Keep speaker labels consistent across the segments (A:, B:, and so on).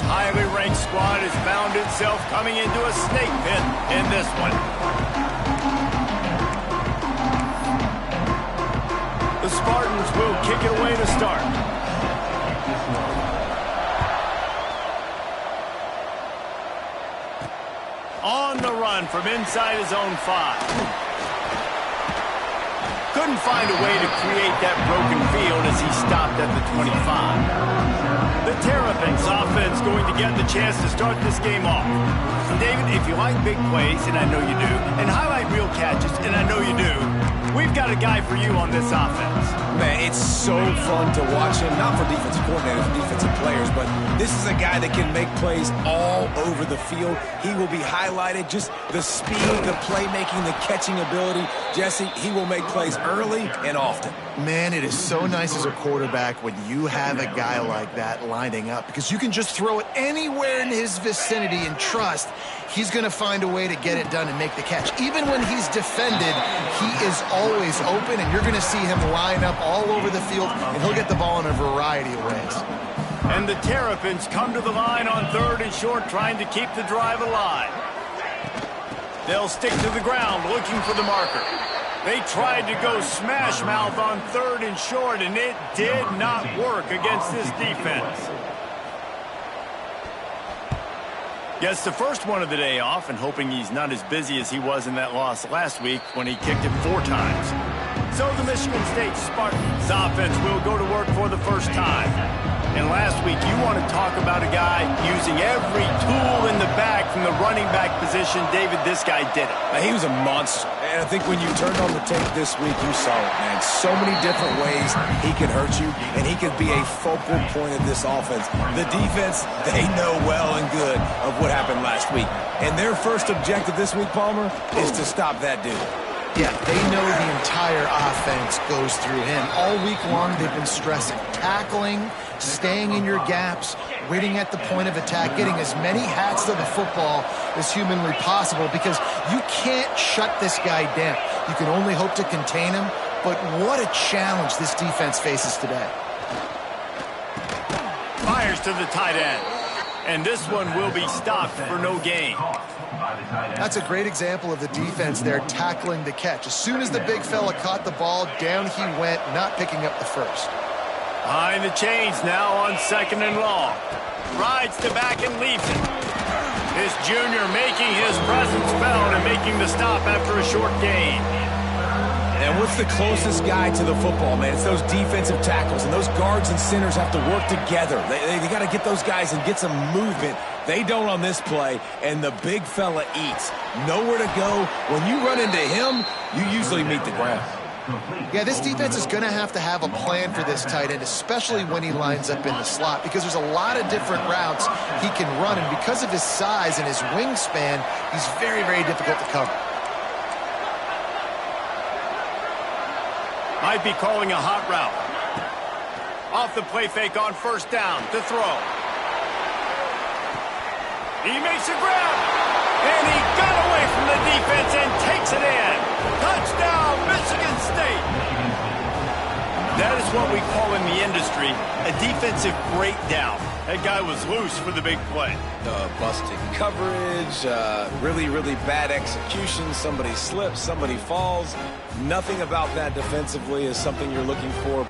A: This highly ranked squad has found itself coming into a snake pit in this one. The Spartans will kick it away to start. On the run from inside his own 5. Couldn't find a way to create that broken field as he stopped at the 25. The Terps offense going to get the chance to start this game off. David, if you like big plays, and I know you do, and highlight real catches, and I know you do, we've got a guy for you on this offense.
B: Man, it's so fun to watch him, not for defensive coordinators, defensive players, but this is a guy that can make plays all over the field. He will be highlighted, just the speed, the playmaking, the catching ability. Jesse, he will make plays early and often.
C: Man, it is so nice as a quarterback when you have a guy like that lining up, because you can just throw it anywhere in his vicinity and trust he's going to find a way to get it done and make the catch. Even when he's defended, he is always open, and you're going to see him line up all over the field, and he'll get the ball in a variety of ways.
A: And the Terrapins come to the line on 3rd and short, trying to keep the drive alive. They'll stick to the ground, looking for the marker. They tried to go smash mouth on 3rd and short, and it did not work against this defense. Gets the first one of the day off, and hoping he's not as busy as he was in that loss last week when he kicked it 4 times. So the Michigan State Spartans offense will go to work for the first time. And last week, you want to talk about a guy using every tool in the bag from the running back position. David, this guy did it.
B: He was a monster. And I think when you turned on the tape this week, you saw it, man. So many different ways he can hurt you, and he could be a focal point of this offense. The defense, they know well and good of what happened last week. And their first objective this week, Palmer, is to stop that dude.
C: Yeah, they know the entire offense goes through him. All week long, they've been stressing tackling, staying in your gaps, waiting at the point of attack, getting as many hats to the football as humanly possible, because you can't shut this guy down. You can only hope to contain him, but what a challenge this defense faces today.
A: Fires to the tight end, and this one will be stopped for no gain.
C: That's a great example of the defense there tackling the catch. As soon as the big fella caught the ball, down he went, not picking up the first.
A: Behind the chains now on 2nd and long. Rides to back and leaves it. This junior making his presence felt and making the stop after a short gain.
B: And what's the closest guy to the football, man? It's those defensive tackles, and those guards and centers have to work together. They got to get those guys and get some movement. They don't on this play, and the big fella eats. Nowhere to go. When you run into him, you usually meet the ground.
C: Yeah, this defense is going to have a plan for this tight end, especially when he lines up in the slot, because there's a lot of different routes he can run, and because of his size and his wingspan, he's very, very difficult to cover.
A: Might be calling a hot route. Off the play fake on 1st down to throw. He makes a grab, and he got away from the defense and takes it in. Touchdown, Michigan State. That is what we call in the industry a defensive breakdown. That guy was loose for the big play.
B: Busted coverage, really, really bad execution. Somebody slips, somebody falls. Nothing about that defensively is something you're looking for.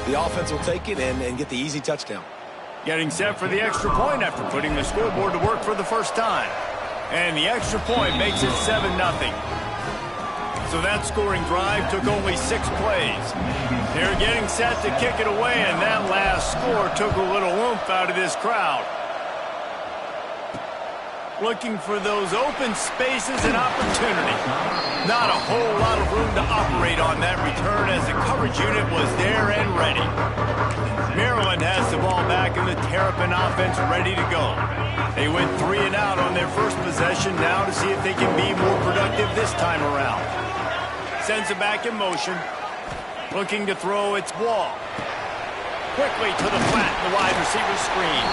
B: The offense will take it and get the easy touchdown.
A: Getting set for the extra point after putting the scoreboard to work for the first time. And the extra point makes it 7-0. So that scoring drive took only 6 plays. They're getting set to kick it away, and that last score took a little oomph out of this crowd. looking for those open spaces and opportunity. Not a whole lot of room to operate on that return as the coverage unit was there and ready. Maryland has the ball back and the Terrapin offense ready to go. They went 3 and out on their first possession, now to see if they can be more productive this time around. Sends it back in motion. Looking to throw its ball. Quickly to the flat, the wide receiver screen.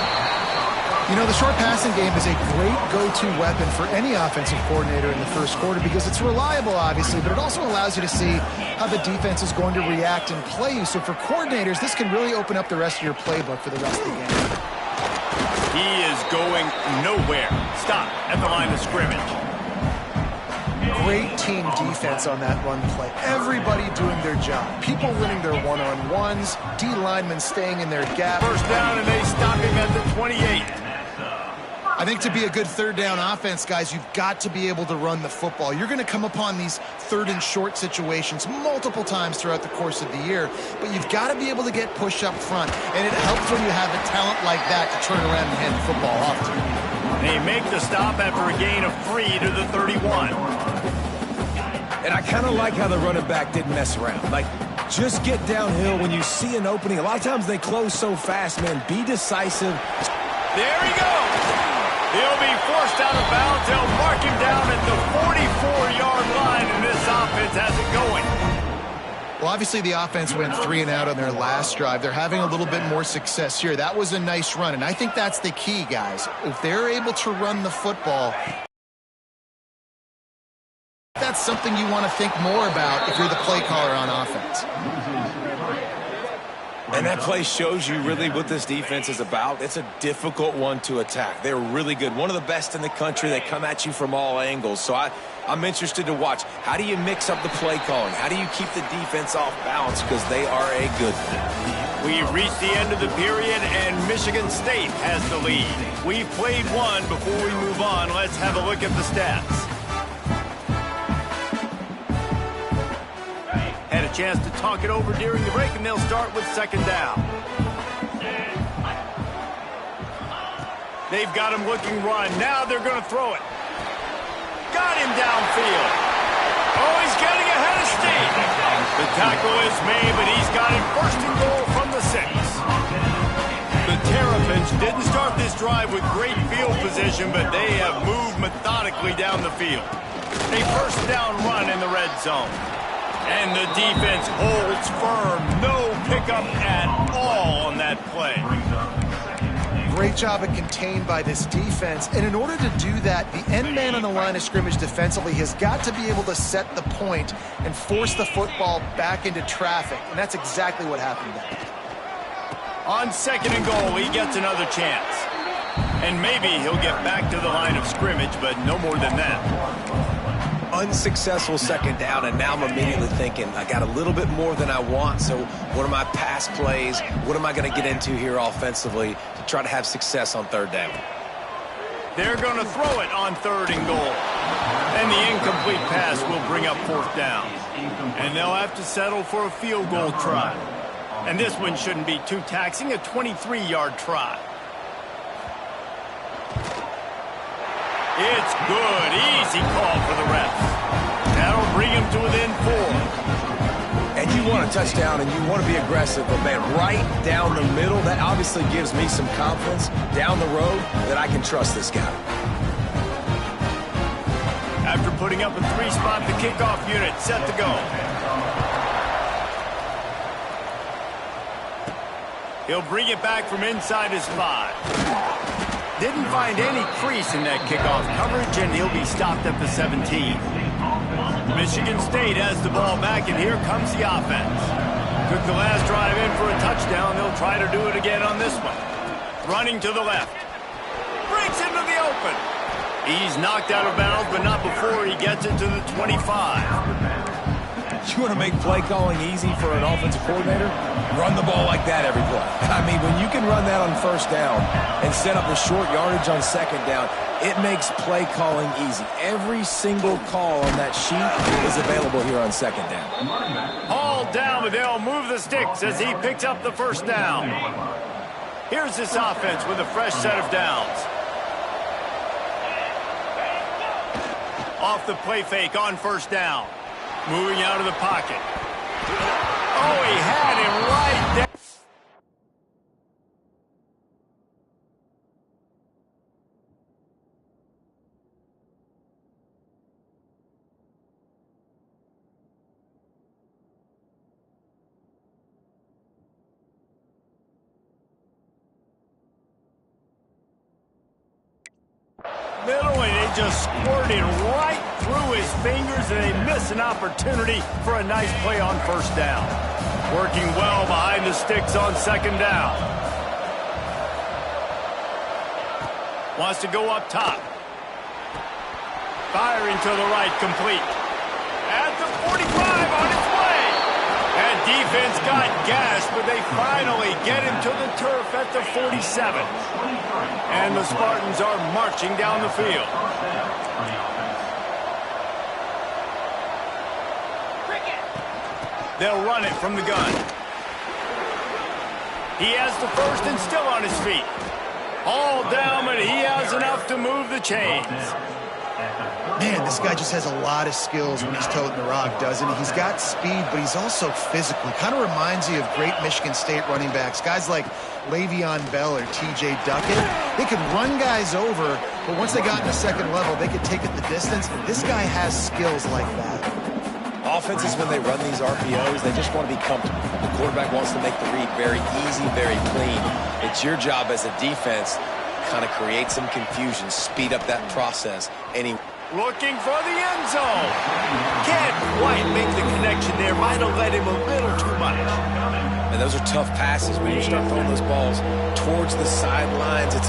C: You know, the short passing game is a great go-to weapon for any offensive coordinator in the first quarter because it's reliable, obviously, but it also allows you to see how the defense is going to react and play you. So for coordinators, this can really open up the rest of your playbook for the rest of the game.
A: He is going nowhere. Stop at the line of scrimmage.
C: Great team defense on that run play. Everybody doing their job. People winning their one-on-ones. D linemen staying in their gap.
A: First down, and they stop him at the 28.
C: I think to be a good third down offense, guys, you've got to be able to run the football. You're going to come upon these third and short situations multiple times throughout the course of the year, but you've got to be able to get push up front, and it helps when you have a talent like that to turn around and hand the football off to.
A: They make the stop after a gain of 3 to the 31.
B: And I kind of like how the running back didn't mess around. Like, just get downhill when you see an opening. A lot of times they close so fast, man. Be decisive.
A: There he goes. He'll be forced out of bounds. They'll mark him down at the 44-yard line, and this offense has it going.
C: Well, obviously the offense went 3 and out on their last drive. They're having a little bit more success here. That was a nice run, and I think that's the key, guys. If they're able to run the football, that's something you want to think more about if you're the play caller on offense.
B: And that play shows you really what this defense is about. It's a difficult one to attack. They're really good. One of the best in the country. They come at you from all angles. So I'm interested to watch. How do you mix up the play calling? How do you keep the defense off balance? Because they are a good one.
A: We've reached the end of the period, and Michigan State has the lead. We've played one. Before we move on, let's have a look at the stats. Had a chance to talk it over during the break, and they'll start with second down. They've got him looking run. Now they're going to throw it. Got him downfield. Oh, he's getting ahead of steam. The tackle is made, but he's got him first and goal from the 6. The Terrapins didn't start this drive with great field position, but they have moved methodically down the field. A first down run in the red zone. And the defense holds firm. No pickup at all on that play.
C: Great job of contained by this defense. And in order to do that, the end man on the line of scrimmage defensively has got to be able to set the point and force the football back into traffic. And that's exactly what happened there.
A: On second and goal, he gets another chance. And maybe he'll get back to the line of scrimmage, but no more than that.
B: Unsuccessful second down, and now I'm immediately thinking, I got a little bit more than I want, so what are my pass plays? What am I going to get into here offensively to try to have success on third down?
A: They're going to throw it on third and goal. And the incomplete pass will bring up fourth down. And they'll have to settle for a field goal try. And this one shouldn't be too taxing, a 23-yard try. It's good. Easy call for the refs. That'll bring him to within 4.
B: And you want a touchdown and you want to be aggressive, but man, right down the middle, that obviously gives me some confidence down the road that I can trust this guy.
A: After putting up a 3-spot, the kickoff unit set to go. He'll bring it back from inside his 5. Didn't find any crease in that kickoff coverage, and he'll be stopped at the 17. Michigan State has the ball back, and here comes the offense. Took the last drive in for a touchdown. They'll try to do it again on this one. Running to the left. Breaks into the open. He's knocked out of bounds, but not before he gets it to the 25.
B: You want to make play calling easy for an offensive coordinator? Run the ball like that every play. I mean, when you can run that on first down and set up the short yardage on second down, it makes play calling easy. Every single call on that sheet is available here on second down.
A: Hauled down, but they'll move the sticks as he picks up the first down. Here's this offense with a fresh set of downs. Off the play fake on first down. Moving out of the pocket. Oh, he had him right there. Middle, and it just squirted right through his fingers, and they miss an opportunity for a nice play on first down. Working well behind the sticks on second down. Wants to go up top. Firing to the right, complete. At the 45, on its way. And defense got gashed, but they finally get him to the turf at the 47. And the Spartans are marching down the field. They'll run it from the gun. He has the first and still on his feet. All down, but he has enough to move the chains.
C: Man, this guy just has a lot of skills when he's toting the rock, doesn't he? He's got speed, but he's also physical. Kind of reminds you of great Michigan State running backs. Guys like Le'Veon Bell or T.J. Duckett, they could run guys over, but once they got in the second level, they could take it the distance. This guy has skills like that.
B: Offenses, when they run these RPOs, they just want to be comfortable. The quarterback wants to make the read very easy, very clean. It's your job as a defense kind of create some confusion, speed up that process.
A: Looking for the end zone. Can't quite make the connection there. Might have led him a little too much.
B: And those are tough passes when you start throwing those balls towards the sidelines. It's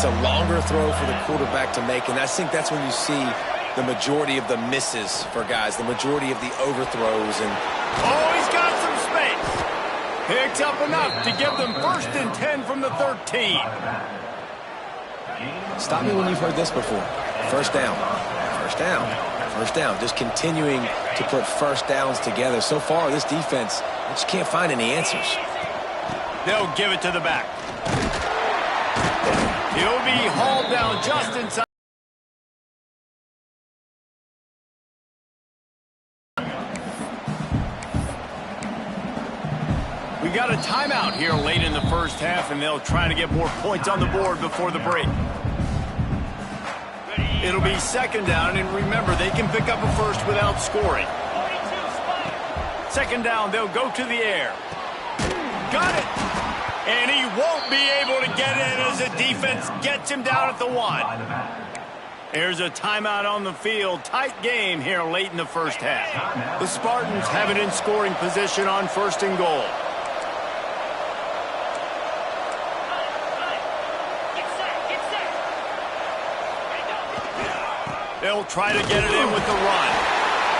B: a longer throw for the quarterback to make, and I think that's when you see the majority of the misses for guys, the majority of the overthrows. And
A: oh, he's got some space. Picks up enough to give them first and 10 from the 13.
B: Stop me when you've heard this before. First down, first down, first down. Just continuing to put first downs together. So far, this defense just can't find any answers.
A: They'll give it to the back. He'll be hauled down just inside. We got a timeout here late in the first half, and they'll try to get more points on the board before the break. It'll be second down, and remember, they can pick up a first without scoring. Second down, they'll go to the air. Got it! And he won't be able to get in as the defense gets him down at the 1. There's a timeout on the field. Tight game here late in the first half. The Spartans have it in scoring position on first and goal. They'll try to get it in with the run.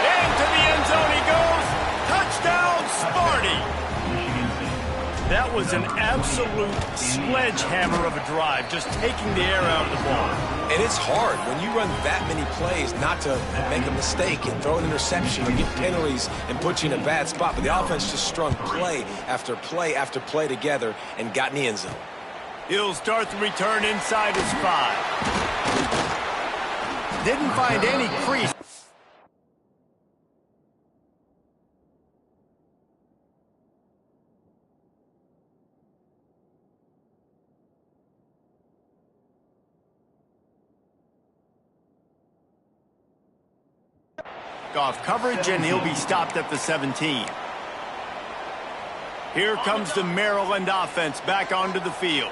A: Into the end zone he goes. Touchdown, Sparty. That was an absolute sledgehammer of a drive, just taking the air out of the ball.
B: And it's hard when you run that many plays not to make a mistake and throw an interception or get penalties and put you in a bad spot. But the offense just strung play after play after play together and got in the end zone.
A: He'll start the return inside his 5. Didn't find any crease. Off coverage, and he'll be stopped at the 17. Here comes the Maryland offense back onto the field.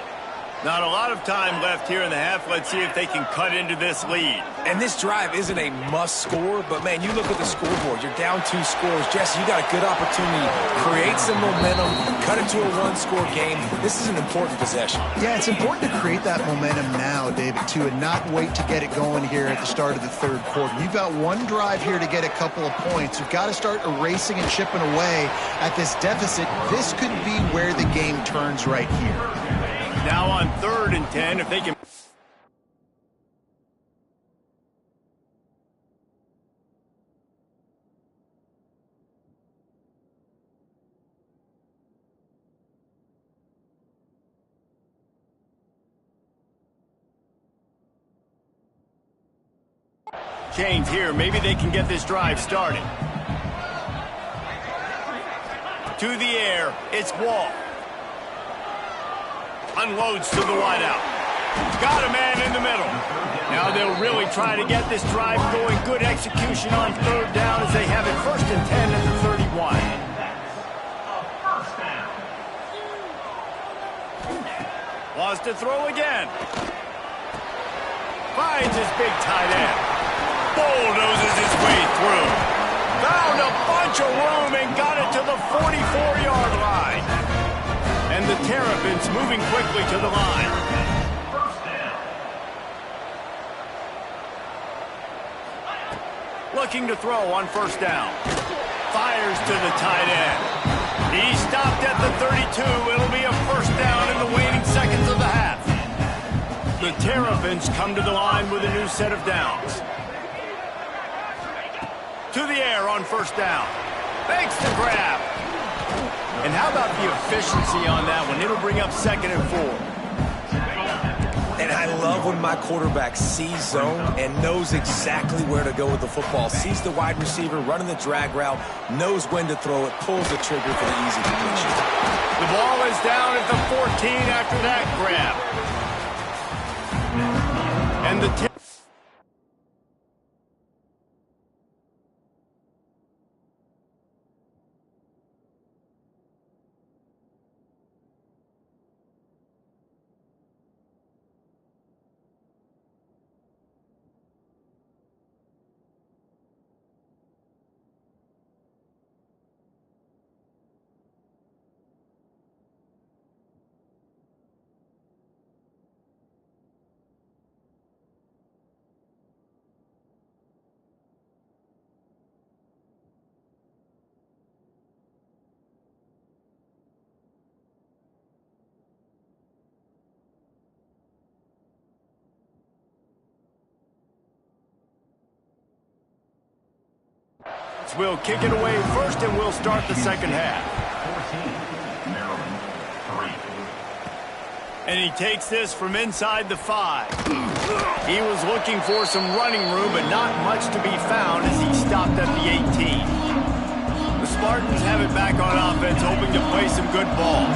A: Not a lot of time left here in the half. Let's see if they can cut into this lead.
B: And this drive isn't a must score, but man, you look at the scoreboard. You're down 2 scores. Jesse, you got a good opportunity. Create some momentum. Cut it to a 1-score game. This is an important possession.
C: Yeah, it's important to create that momentum now, David, too, and not wait to get it going here at the start of the third quarter. You've got one drive here to get a couple of points. You've got to start erasing and chipping away at this deficit. This could be where the game turns right here.
A: Now on 3rd and 10, if they can. Chains here. Maybe they can get this drive started. To the air. It's Wall. Unloads to the wideout. Got a man in the middle. Now they'll really try to get this drive going. Good execution on third down as they have it 1st and 10 at the 31. Wants to throw again. Finds his big tight end. Bulldozes his way through. Found a bunch of room and got it to the 44-yard line. And the Terrapins moving quickly to the line. Looking to throw on 1st down. Fires to the tight end. He stopped at the 32. It'll be a 1st down in the waning seconds of the half. The Terrapins come to the line with a new set of downs. To the air on 1st down. Makes the grab. And how about the efficiency on that one? It'll bring up 2nd and 4.
B: And I love when my quarterback sees zone and knows exactly where to go with the football. Sees the wide receiver running the drag route, knows when to throw it, pulls the trigger for the easy completion.
A: The ball is down at the 14 after that grab. And the will kick it away first, and we'll start the 2nd half. And he takes this from inside the 5. He was looking for some running room, but not much to be found as he stopped at the 18. The Spartans have it back on offense, hoping to play some good ball.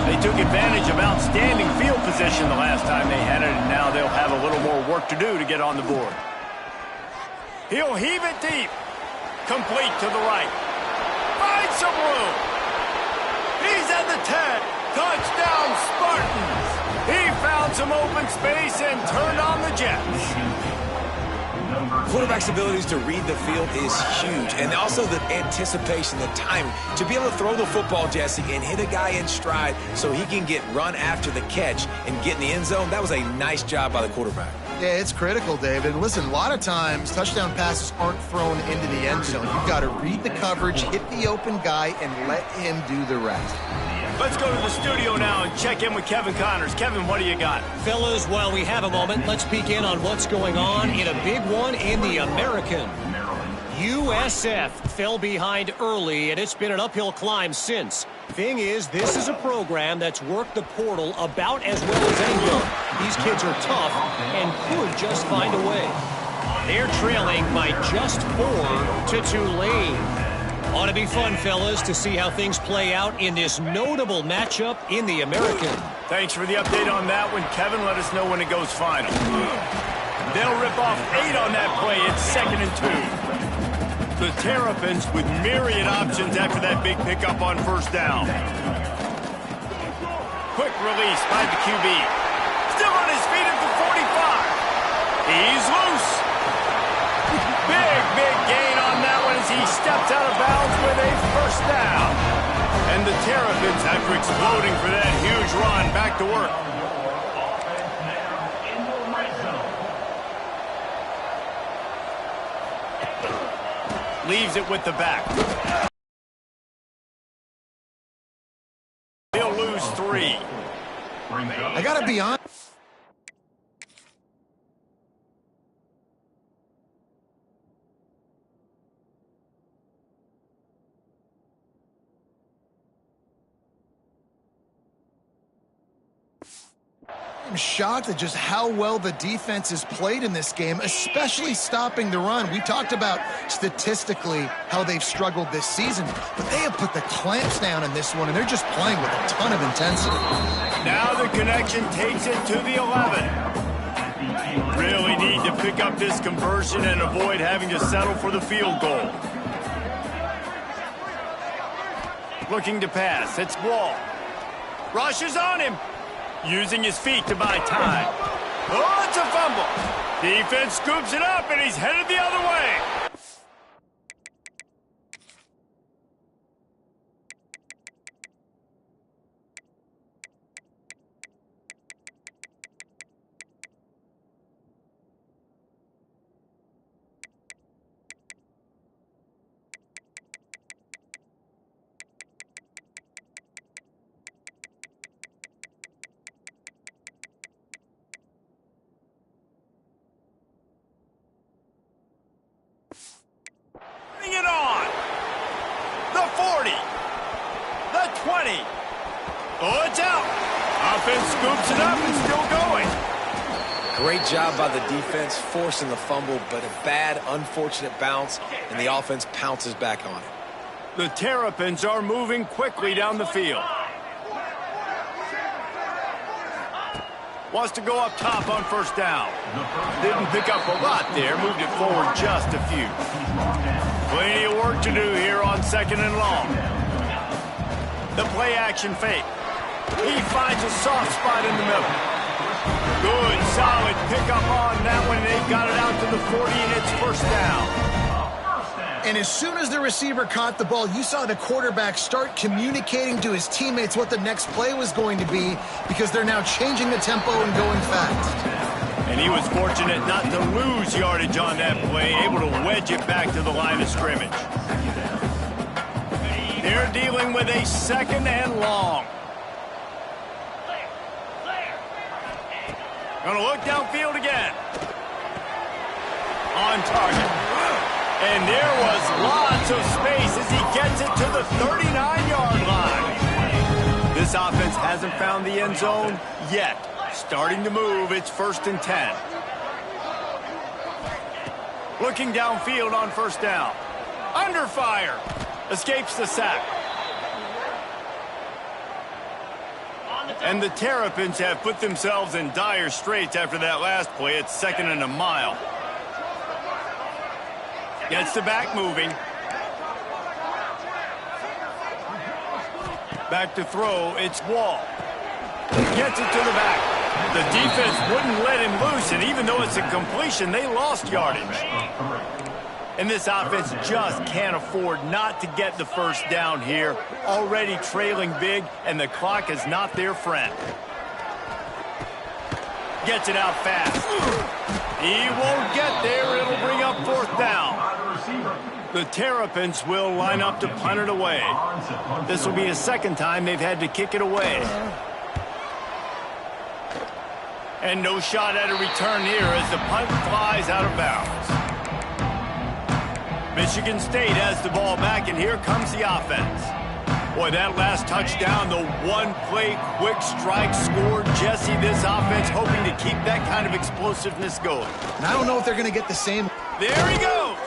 A: They took advantage of outstanding field position the last time they had it, and now they'll have a little more work to do to get on the board. He'll heave it deep. Complete to the right. Finds some room. He's at the 10. Touchdown, Spartans. He found some open space and turned on the Jets.
B: Quarterback's abilities to read the field is huge, and also the anticipation, the timing. To be able to throw the football, Jesse, and hit a guy in stride so he can get run after the catch and get in the end zone, that was a nice job by the quarterback.
C: Yeah, it's critical, David. And listen, a lot of times touchdown passes aren't thrown into the end zone. You've got to read the coverage, hit the open guy, and let him do the rest.
A: Let's go to the studio now and check in with Kevin Connors. Kevin, what do you got?
D: Fellas, while we have a moment, let's peek in on what's going on in a big one in the American. USF fell behind early, and it's been an uphill climb since. Thing is, this is a program that's worked the portal about as well as anyone. These kids are tough and could just find a way. They're trailing by just 4 to Tulane. Ought to be fun, fellas, to see how things play out in this notable matchup in the American.
A: Thanks for the update on that one, Kevin. Let us know when it goes final. They'll rip off 8 on that play. It's 2nd and 2. The Terrapins with myriad options after that big pickup on 1st down. Quick release by the QB. Still on his feet at the 45. He's loose. Big gain on that one as he steps out of bounds with a 1st down. And the Terrapins, after exploding for that huge run, back to work. Leaves it with the back. He'll lose 3.
C: I got to be honest. I'm shocked at just how well the defense has played in this game, especially stopping the run. We talked about statistically how they've struggled this season, but they have put the clamps down in this one, and they're just playing with a ton of intensity.
A: Now the connection takes it to the 11. Really need to pick up this conversion and avoid having to settle for the field goal. Looking to pass, it's Wall. Rushes on him. Using his feet to buy time. Oh, it's a fumble. Defense scoops it up, and he's headed the other way. Bring it on. The 40. The 20. Oh, it's out. Offense scoops it up and still going.
B: Great job by the defense forcing the fumble, but a bad, unfortunate bounce, and the offense pounces back on it.
A: The Terrapins are moving quickly down the field. Wants to go up top on first down. Didn't pick up a lot there, moved it forward just a few. Plenty of work to do here on second and long. The play action fake. He finds a soft spot in the middle. Good, solid pickup on that one. They've got it out to the 40, and it's first down.
C: And as soon as the receiver caught the ball, you saw the quarterback start communicating to his teammates what the next play was going to be, because they're now changing the tempo and going fast.
A: And he was fortunate not to lose yardage on that play, able to wedge it back to the line of scrimmage. They're dealing with a second and long. Gonna look downfield again. On target. And there was lots of space as he gets it to the 39-yard line. This offense hasn't found the end zone yet. Starting to move, it's 1st and 10. Looking downfield on first down. Under fire. Escapes the sack. And the Terrapins have put themselves in dire straits after that last play. It's 2nd and a mile. Gets the back moving. Back to throw, it's Wall. Gets it to the back. The defense wouldn't let him loose, and even though it's a completion, they lost yardage. And this offense just can't afford not to get the first down here. Already trailing big, and the clock is not their friend. Gets it out fast. He won't get there. It'll bring up 4th down. The Terrapins will line up to punt it away. This will be a second time they've had to kick it away. And no shot at a return here as the punt flies out of bounds. Michigan State has the ball back, and here comes the offense. Boy, that last touchdown, the one-play quick strike scored. Jesse, this offense hoping to keep that kind of explosiveness going.
C: And I don't know if they're going to get the same.
A: There he goes.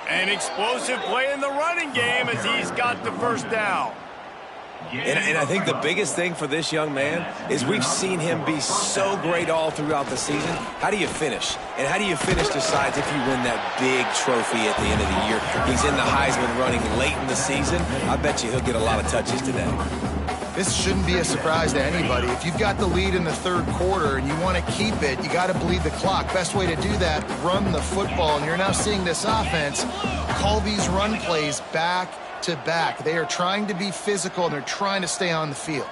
A: An explosive play in the running game as he's got the first down.
B: And I think the biggest thing for this young man is we've seen him be so great all throughout the season. How do you finish? And how do you finish decides if you win that big trophy at the end of the year. He's in the Heisman running late in the season. I bet you he'll get a lot of touches today.
C: This shouldn't be a surprise to anybody. If you've got the lead in the 3rd quarter and you want to keep it, you got to bleed the clock. Best way to do that, run the football. And you're now seeing this offense call these run plays back to back. They are trying to be physical, and they're trying to stay on the field.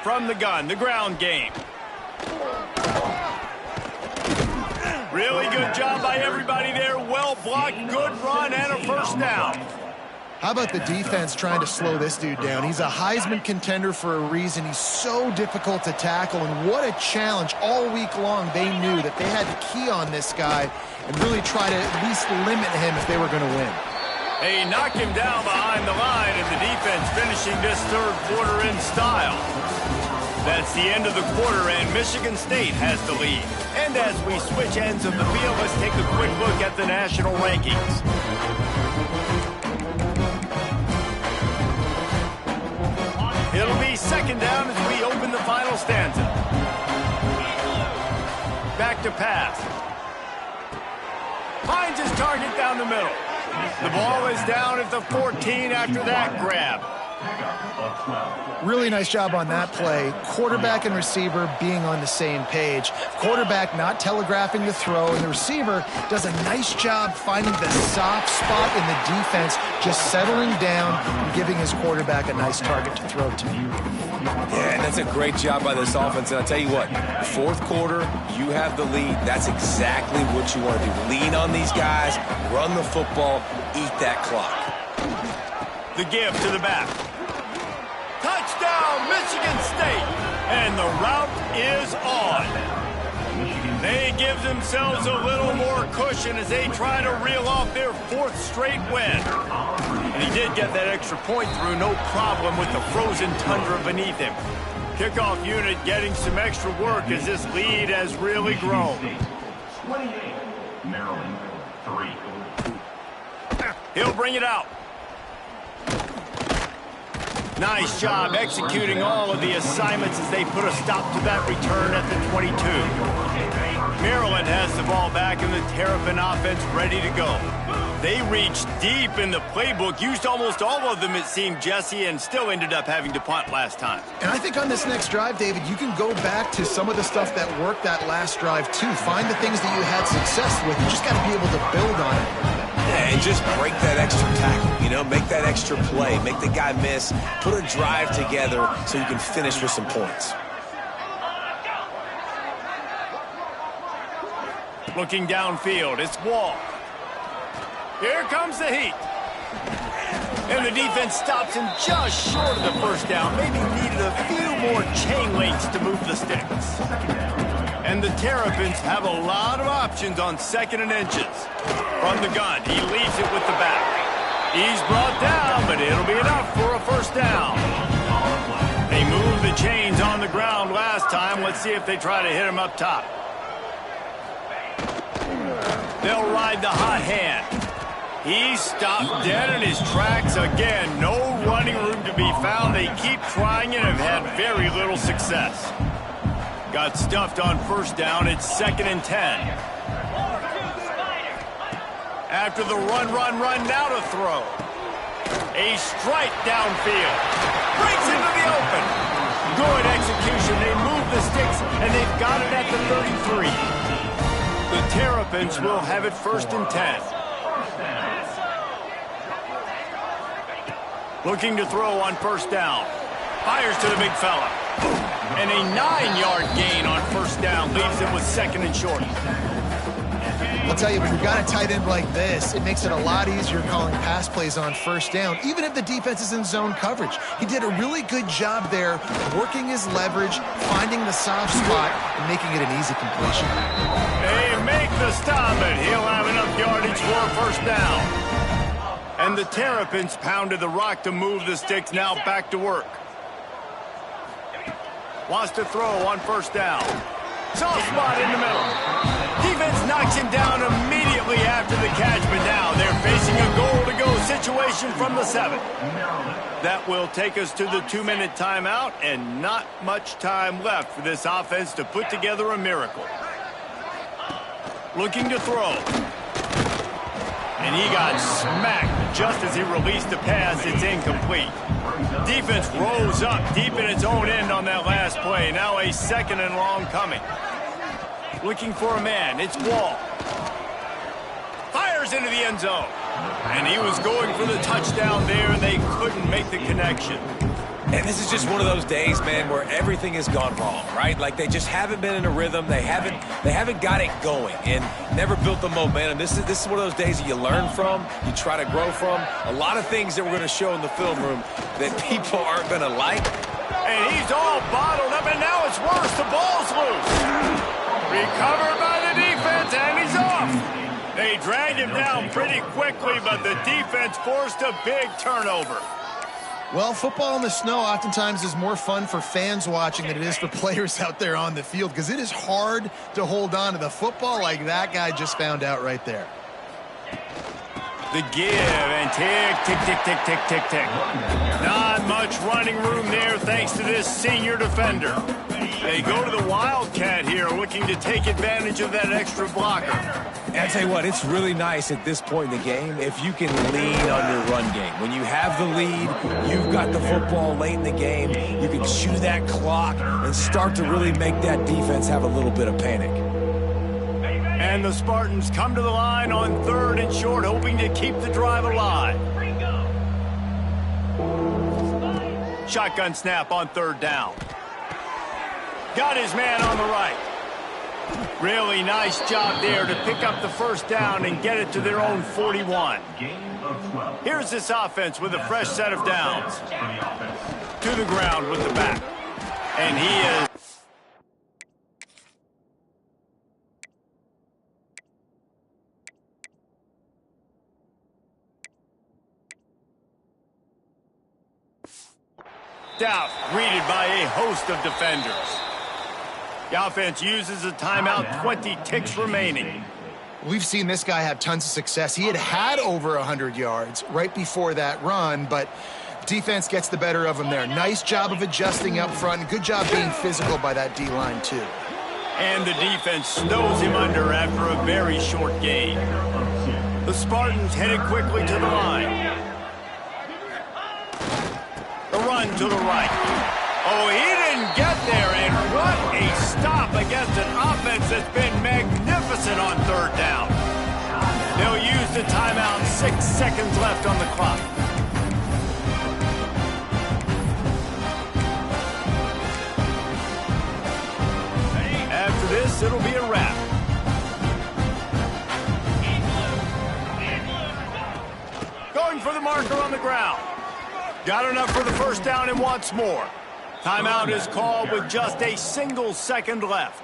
A: From the gun, the ground game. Really good job by everybody there. Well blocked, good run, and a first down.
C: How about the defense trying to slow this dude down? He's a Heisman contender for a reason. He's so difficult to tackle, and what a challenge. All week long, they knew that they had to key on this guy and really try to at least limit him if they were going to win.
A: They knock him down behind the line, and the defense defense finishing this third quarter in style. That's the end of the quarter, and Michigan State has the lead. And as we switch ends of the field, let's take a quick look at the national rankings. It'll be second down as we open the final stanza. Back to pass. Finds his target down the middle. The ball is down at the 14 after that grab.
C: Really nice job on that play. Quarterback and receiver being on the same page. Quarterback not telegraphing the throw, and the receiver does a nice job finding the soft spot in the defense, just settling down and giving his quarterback a nice target to throw to.
B: Yeah, and that's a great job by this offense. And I'll tell you what, fourth quarter, you have the lead. That's exactly what you want to do. Lean on these guys, run the football, eat that clock.
A: The give to the back. Touchdown, Michigan State! And the route is on. They give themselves a little more cushion as they try to reel off their fourth straight win. And he did get that extra point through, no problem with the frozen tundra beneath him. Kickoff unit getting some extra work as this lead has really grown.
E: 28, Maryland, 3.
A: He'll bring it out. Nice job executing all of the assignments as they put a stop to that return at the 22. Maryland has the ball back and the Terrapin offense ready to go. They reached deep in the playbook, used almost all of them, it seemed, Jesse, and still ended up having to punt last time.
C: And I think on this next drive, David, you can go back to some of the stuff that worked that last drive, too. Find the things that you had success with. You just got to be able to build on it.
B: Yeah, and just break that extra tackle, make that extra play, make the guy miss, put a drive together so you can finish with some points.
A: Looking downfield, it's Wall. Here comes the heat. And the defense stops him just short of the first down. Maybe needed a few more chain links to move the sticks. And the Terrapins have a lot of options on 2nd and inches. From the gun, he leaves it with the back. He's brought down, but it'll be enough for a first down. They moved the chains on the ground last time. Let's see if they try to hit him up top. They'll ride the hot hand. He stopped dead in his tracks again. No running room to be found. They keep trying and have had very little success. Got stuffed on first down. It's 2nd and 10. After the run, now to throw. A strike downfield. Breaks into the open. Good execution. They move the sticks, and they've got it at the 33. The Terrapins will have it 1st and 10. Looking to throw on first down. Fires to the big fella. And a 9-yard gain on first down leaves him with 2nd and short.
C: I'll tell you, when you've got a tight end like this, it makes it a lot easier calling pass plays on first down, even if the defense is in zone coverage. He did a really good job there, working his leverage, finding the soft spot, and making it an easy completion.
A: They make the stop, and he'll have enough yardage for a first down. And the Terrapins pounded the rock to move the sticks, now back to work. Wants to throw on first down. Soft spot in the middle. Defense knocks him down immediately after the catch, but now they're facing a goal-to-go situation from the 7. That will take us to the 2-minute timeout, and not much time left for this offense to put together a miracle. Looking to throw. And he got smacked just as he released the pass. It's incomplete. Defense rose up deep in its own end on that last play. Now a 2nd and long coming. Looking for a man. It's Wall. Fires into the end zone. And he was going for the touchdown there, and they couldn't make the connection.
B: And this is just one of those days, man, where everything has gone wrong, right? Like they just haven't been in a rhythm. They haven't got it going and never built the momentum. This is one of those days that you learn from, you try to grow from. A lot of things that we're going to show in the film room that people aren't going to like.
A: And he's all bottled up, and now it's worse. The ball's loose. Recovered by the defense, and he's off. They dragged him down pretty quickly, but the defense forced a big turnover.
C: Well, football in the snow oftentimes is more fun for fans watching than it is for players out there on the field because it is hard to hold on to the football like that guy just found out right there.
A: The give and tick, tick, tick, tick, tick, tick, tick. Not much running room there thanks to this senior defender. They go to the Wildcat here looking to take advantage of that extra blocker.
B: And I tell you what, it's really nice at this point in the game if you can lean on your run game. When you have the lead, you've got the football late in the game, you can chew that clock and start to really make that defense have a little bit of panic.
A: And the Spartans come to the line on 3rd and short, hoping to keep the drive alive. Shotgun snap on 3rd down. Got his man on the right. Really nice job there to pick up the 1st down and get it to their own 41. Here's this offense with a fresh set of downs. To the ground with the back. And he is... out, greeted by a host of defenders. The offense uses a timeout, 20 ticks remaining.
C: We've seen this guy have tons of success. He had over 100 yards right before that run, but defense gets the better of him there. Nice job of adjusting up front. Good job being physical by that D-line, too.
A: And the defense snows him under after a very short gain. The Spartans headed quickly to the line. The run to the right. Oh, he didn't get there, and what a stop against an offense that's been magnificent on 3rd down. They'll use the timeout, 6 seconds left on the clock. After this, it'll be a wrap. Going for the marker on the ground. Got enough for the 1st down and wants more. Timeout is called with just a single second left.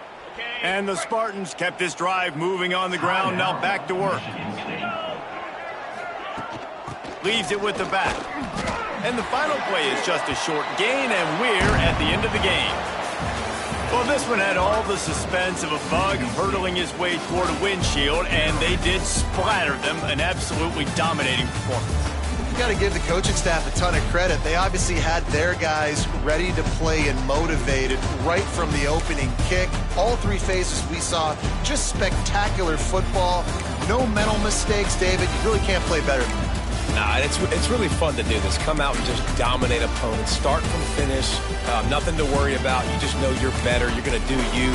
A: And the Spartans kept this drive moving on the ground, now back to work. Leaves it with the back. And the final play is just a short gain, and we're at the end of the game. Well, this one had all the suspense of a bug hurtling his way toward a windshield, and they did splatter them, an absolutely dominating performance.
C: Got to give the coaching staff a ton of credit. They obviously had their guys ready to play and motivated right from the opening kick. All 3 phases we saw, just spectacular football. No mental mistakes, David. You really can't play better than that.
B: Nah, it's really fun to do this. Come out and just dominate opponents. Start from finish. Nothing to worry about. You just know you're better. You're going to do you.